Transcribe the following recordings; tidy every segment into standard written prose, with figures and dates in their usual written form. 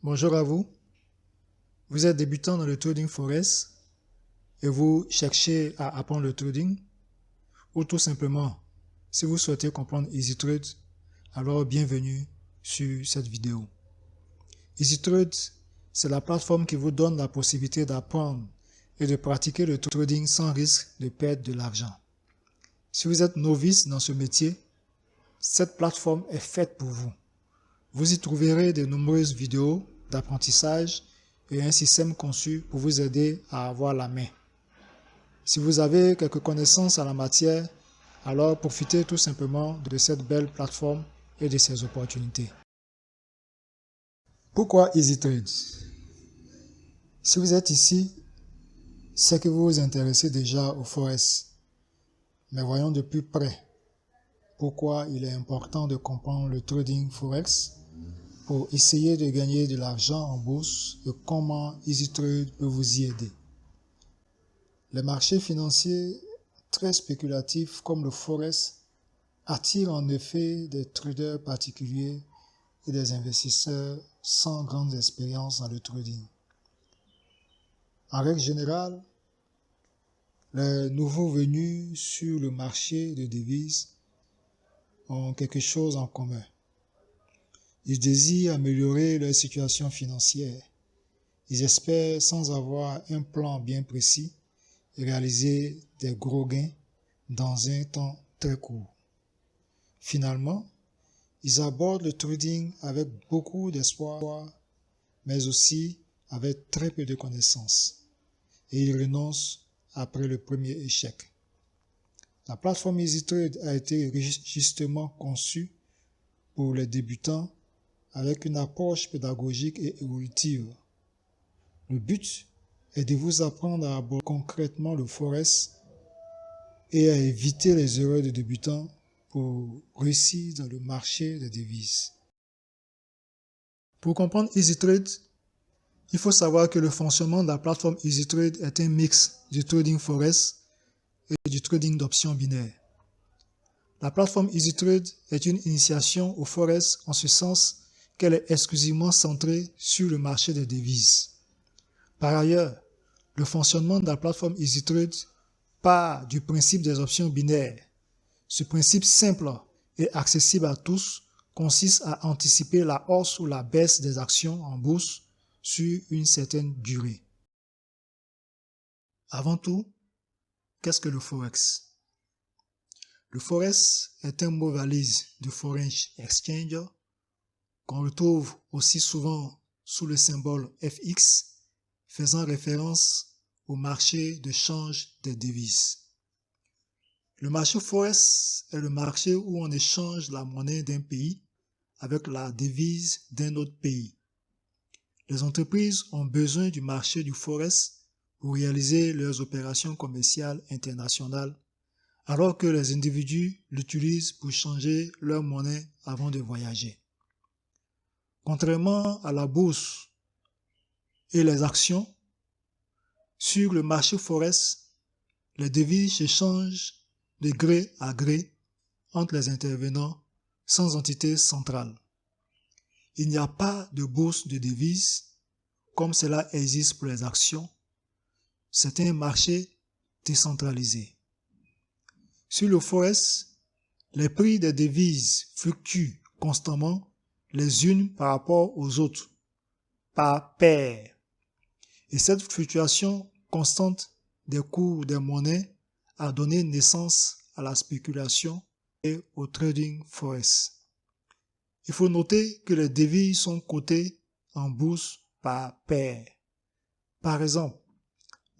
Bonjour à vous. Vous êtes débutant dans le trading forex et vous cherchez à apprendre le trading ou tout simplement, si vous souhaitez comprendre EasyTrade, alors bienvenue sur cette vidéo. EasyTrade, c'est la plateforme qui vous donne la possibilité d'apprendre et de pratiquer le trading sans risque de perdre de l'argent. Si vous êtes novice dans ce métier, cette plateforme est faite pour vous. Vous y trouverez de nombreuses vidéos d'apprentissage et un système conçu pour vous aider à avoir la main. Si vous avez quelques connaissances en la matière, alors profitez tout simplement de cette belle plateforme et de ses opportunités. Pourquoi EasyTrade? Si vous êtes ici, c'est que vous vous intéressez déjà au forex. Mais voyons de plus près pourquoi il est important de comprendre le trading forex pour essayer de gagner de l'argent en bourse et comment EasyTrade peut vous y aider. Les marchés financiers très spéculatifs comme le forex attirent en effet des traders particuliers et des investisseurs sans grande expérience dans le trading. En règle générale, les nouveaux venus sur le marché de devises ont quelque chose en commun. Ils désirent améliorer leur situation financière. Ils espèrent, sans avoir un plan bien précis, réaliser des gros gains dans un temps très court. Finalement, ils abordent le trading avec beaucoup d'espoir, mais aussi avec très peu de connaissances, et ils renoncent après le premier échec. La plateforme EasyTrade a été justement conçue pour les débutants avec une approche pédagogique et évolutive. Le but est de vous apprendre à aborder concrètement le forex et à éviter les erreurs de débutants pour réussir dans le marché des devises. Pour comprendre EasyTrade, il faut savoir que le fonctionnement de la plateforme EasyTrade est un mix du trading forex et du trading d'options binaires. La plateforme EasyTrade est une initiation au forex en ce sens qu'elle est exclusivement centrée sur le marché des devises. Par ailleurs, le fonctionnement de la plateforme EasyTrade part du principe des options binaires. Ce principe simple et accessible à tous consiste à anticiper la hausse ou la baisse des actions en bourse sur une certaine durée. Avant tout, qu'est-ce que le forex? Le forex est un mot valise du Foreign Exchange qu'on retrouve aussi souvent sous le symbole FX, faisant référence au marché de change des devises. Le marché forex est le marché où on échange la monnaie d'un pays avec la devise d'un autre pays. Les entreprises ont besoin du marché du forex pour réaliser leurs opérations commerciales internationales, alors que les individus l'utilisent pour changer leur monnaie avant de voyager. Contrairement à la bourse et les actions, sur le marché forex, les devises s'échangent de gré à gré entre les intervenants sans entité centrale. Il n'y a pas de bourse de devises comme cela existe pour les actions. C'est un marché décentralisé. Sur le forex, les prix des devises fluctuent constamment les unes par rapport aux autres, par paire. Et cette fluctuation constante des cours des monnaies a donné naissance à la spéculation et au trading forex. Il faut noter que les devises sont cotées en bourse par paire. Par exemple,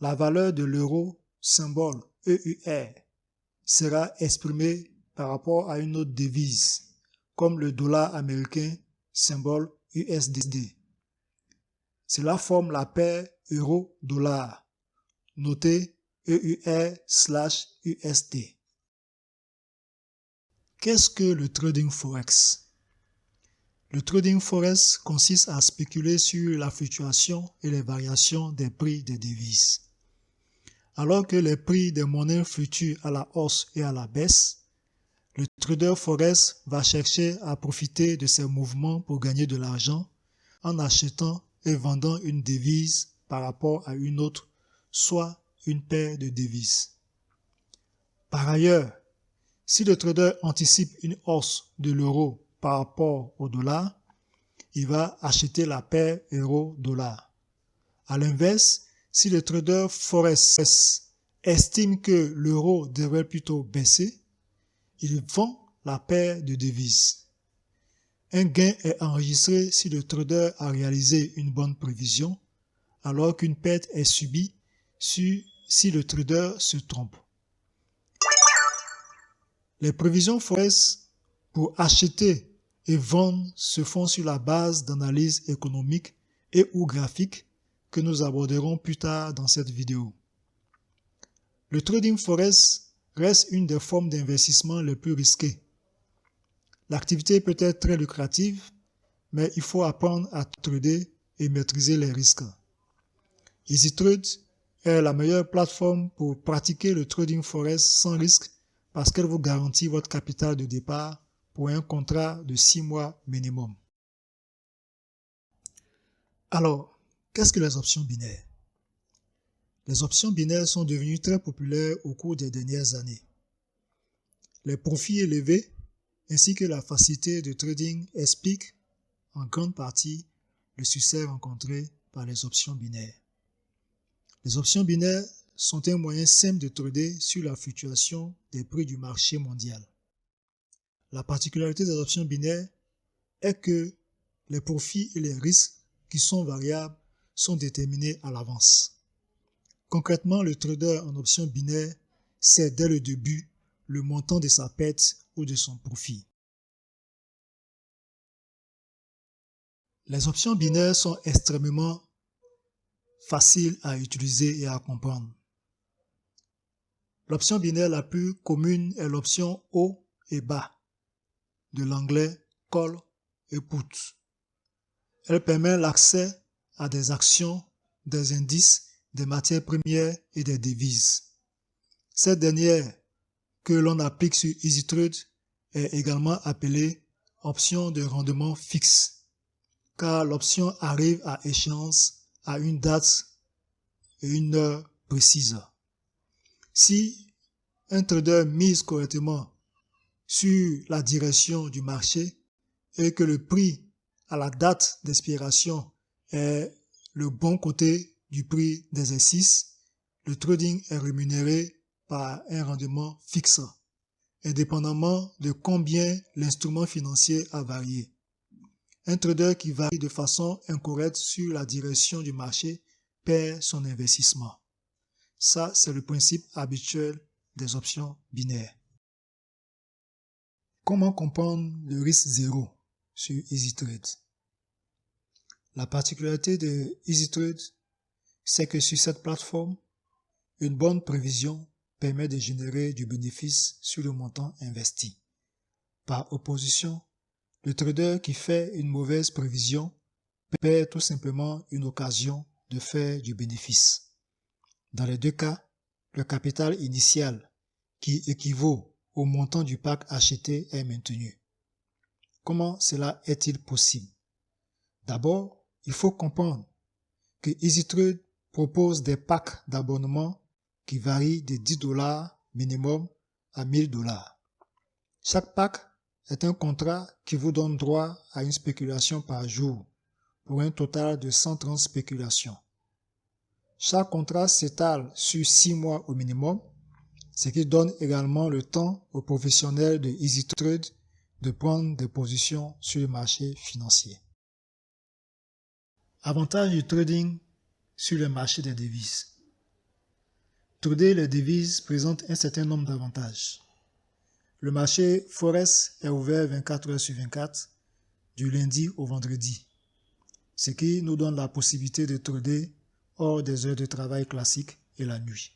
la valeur de l'euro, symbole EUR, sera exprimée par rapport à une autre devise, comme le dollar américain, symbole USD. Cela forme la paire euro-dollar, notée EUR/USD. Qu'est-ce que le trading forex? Le trading forex consiste à spéculer sur la fluctuation et les variations des prix des devises. Alors que les prix des monnaies fluctuent à la hausse et à la baisse, le trader forex va chercher à profiter de ces mouvements pour gagner de l'argent en achetant et vendant une devise par rapport à une autre, soit une paire de devises. Par ailleurs, si le trader anticipe une hausse de l'euro par rapport au dollar, il va acheter la paire euro-dollar. À l'inverse, si le trader forex estime que l'euro devrait plutôt baisser, il vend la paire de devises. Un gain est enregistré si le trader a réalisé une bonne prévision, alors qu'une perte est subie si le trader se trompe. Les prévisions forex pour acheter et vendre se font sur la base d'analyses économiques et ou graphiques que nous aborderons plus tard dans cette vidéo. Le trading forex reste une des formes d'investissement les plus risquées. L'activité peut être très lucrative, mais il faut apprendre à trader et maîtriser les risques. EasyTrade est la meilleure plateforme pour pratiquer le trading forex sans risque parce qu'elle vous garantit votre capital de départ pour un contrat de 6 mois minimum. Alors, qu'est-ce que les options binaires? Les options binaires sont devenues très populaires au cours des dernières années. Les profits élevés ainsi que la facilité de trading expliquent en grande partie le succès rencontré par les options binaires. Les options binaires sont un moyen simple de trader sur la fluctuation des prix du marché mondial. La particularité des options binaires est que les profits et les risques qui sont variables sont déterminés à l'avance. Concrètement, le trader en options binaires sait dès le début le montant de sa perte ou de son profit. Les options binaires sont extrêmement faciles à utiliser et à comprendre. L'option binaire la plus commune est l'option haut et bas, de l'anglais call et put. Elle permet l'accès à des actions, des indices, des matières premières et des devises. Cette dernière, que l'on applique sur EasyTrade, est également appelée option de rendement fixe, car l'option arrive à échéance à une date et une heure précise. Si un trader mise correctement sur la direction du marché et que le prix à la date d'expiration est le bon côté du prix d'exercice, le trading est rémunéré par un rendement fixe, indépendamment de combien l'instrument financier a varié. Un trader qui varie de façon incorrecte sur la direction du marché perd son investissement. Ça, c'est le principe habituel des options binaires. Comment comprendre le risque zéro sur EasyTrade? La particularité de EasyTrade, c'est que sur cette plateforme, une bonne prévision permet de générer du bénéfice sur le montant investi. Par opposition, le trader qui fait une mauvaise prévision perd tout simplement une occasion de faire du bénéfice. Dans les deux cas, le capital initial, qui équivaut au montant du pack acheté, est maintenu. Comment cela est-il possible? D'abord, il faut comprendre que EasyTrade propose des packs d'abonnement qui varient de $10 minimum à $1000. Chaque pack est un contrat qui vous donne droit à une spéculation par jour pour un total de 130 spéculations. Chaque contrat s'étale sur 6 mois au minimum, ce qui donne également le temps aux professionnels de EasyTrade de prendre des positions sur le marché financier. Avantage du trading sur le marché des devises. Trader les devises présente un certain nombre d'avantages. Le marché Forex est ouvert 24 heures sur 24, du lundi au vendredi, ce qui nous donne la possibilité de trader hors des heures de travail classiques et la nuit.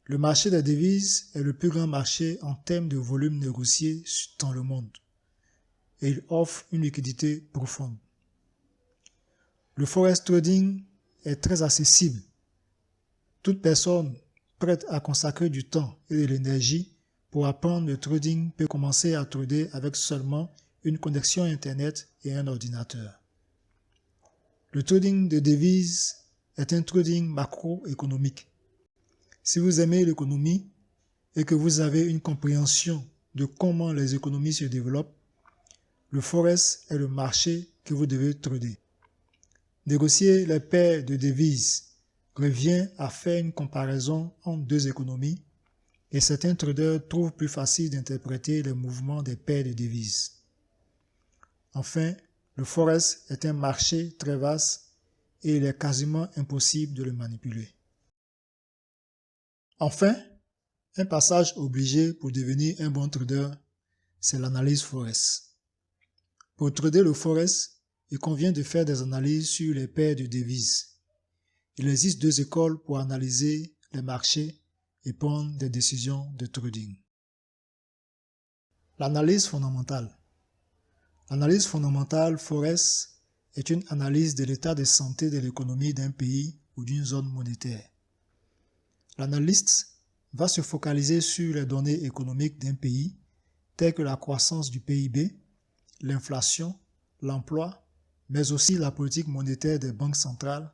Le marché des devises est le plus grand marché en termes de volume négocié dans le monde et il offre une liquidité profonde. Le Forex trading est très accessible. Toute personne prête à consacrer du temps et de l'énergie pour apprendre le trading peut commencer à trader avec seulement une connexion Internet et un ordinateur. Le trading de devises est un trading macroéconomique. Si vous aimez l'économie et que vous avez une compréhension de comment les économies se développent, le Forex est le marché que vous devez trader. Négocier les paires de devises revient à faire une comparaison entre deux économies et certains traders trouvent plus facile d'interpréter les mouvements des paires de devises. Enfin, le Forex est un marché très vaste et il est quasiment impossible de le manipuler. Enfin, un passage obligé pour devenir un bon trader, c'est l'analyse Forex. Pour trader le Forex, il convient de faire des analyses sur les paires de devises. Il existe deux écoles pour analyser les marchés et prendre des décisions de trading. L'analyse fondamentale. L'analyse fondamentale Forex est une analyse de l'état de santé de l'économie d'un pays ou d'une zone monétaire. L'analyste va se focaliser sur les données économiques d'un pays, telles que la croissance du PIB, l'inflation, l'emploi, mais aussi la politique monétaire des banques centrales,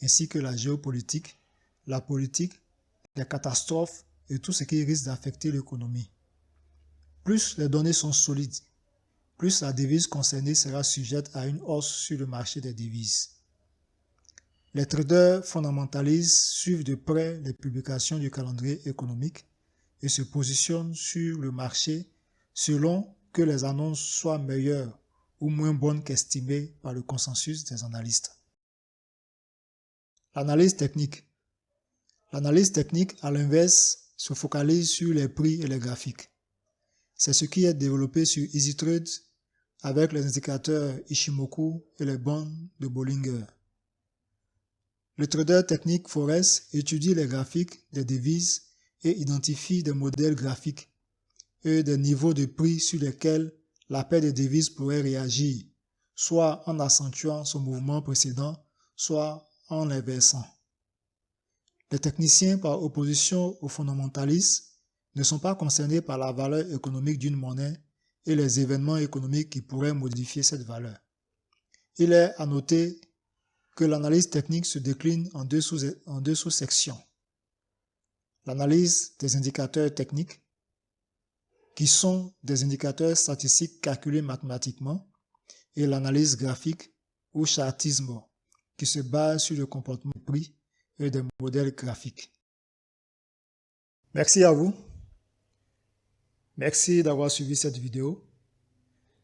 ainsi que la géopolitique, la politique, les catastrophes et tout ce qui risque d'affecter l'économie. Plus les données sont solides, plus la devise concernée sera sujette à une hausse sur le marché des devises. Les traders fondamentalistes suivent de près les publications du calendrier économique et se positionnent sur le marché selon que les annonces soient meilleures ou moins bonnes qu'estimées par le consensus des analystes. L'analyse technique. L'analyse technique, à l'inverse, se focalise sur les prix et les graphiques. C'est ce qui est développé sur EasyTrade avec les indicateurs Ishimoku et les bandes de Bollinger. Le trader technique Forex étudie les graphiques des devises et identifie des modèles graphiques et des niveaux de prix sur lesquels la paire de devises pourrait réagir, soit en accentuant son mouvement précédent, soit en l'inversant. Les techniciens, par opposition aux fondamentalistes, ne sont pas concernés par la valeur économique d'une monnaie et les événements économiques qui pourraient modifier cette valeur. Il est à noter que l'analyse technique se décline en deux sous-sections. L'analyse des indicateurs techniques, qui sont des indicateurs statistiques calculés mathématiquement, et l'analyse graphique ou chartisme, qui se base sur le comportement des prix et des modèles graphiques. Merci à vous. Merci d'avoir suivi cette vidéo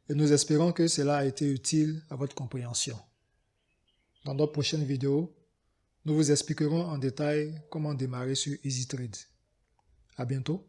et nous espérons que cela a été utile à votre compréhension. Dans notre prochaine vidéo, nous vous expliquerons en détail comment démarrer sur EasyTrade. À bientôt.